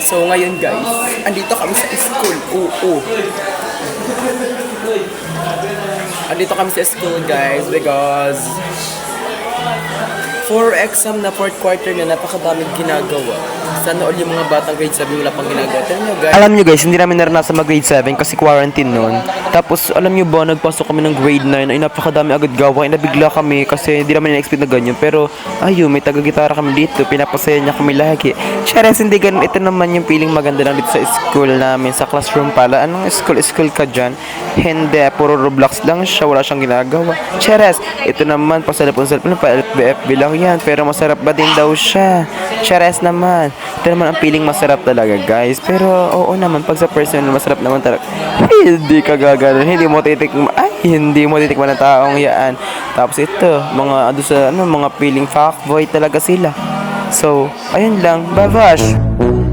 So ngayon guys, andito kami sa school. Oo. Andito kami sa school guys because for exam na fourth quarter na napakadaming ginagawa. Sana all yung mga batang grade 7 wala pang ginagawa. Tell nyo guys. Alam nyo guys, hindi namin naranasan mag grade 7 kasi quarantine noon. Tapos alam nyo ba, nagpasok kami ng grade 9 ay napakadami agad gawa. Ay nabigla kami kasi hindi namin na-expect na ganyan. Pero ayun, may taga-gitara kami dito. Pinapasaya niya kami lagi. Cheres, hindi ganun. Ito naman yung feeling maganda lang dito sa school namin. Sa classroom pala. Anong school ka dyan? Hindi, puro Roblox lang siya. Wala siyang ginagawa. Cheres, ito naman, pasalapon-salapon pa FB lang yan. Pero masarap ba din daw siya? Cheres naman. Ito naman ang feeling masarap talaga guys. Pero oo naman, pag sa personal masarap naman talaga. Hindi ka gaganon. Hindi mo titikman ng taong yaan. Tapos ito, mga sa mga feeling fuckboy talaga sila. So, ayun lang. Babash!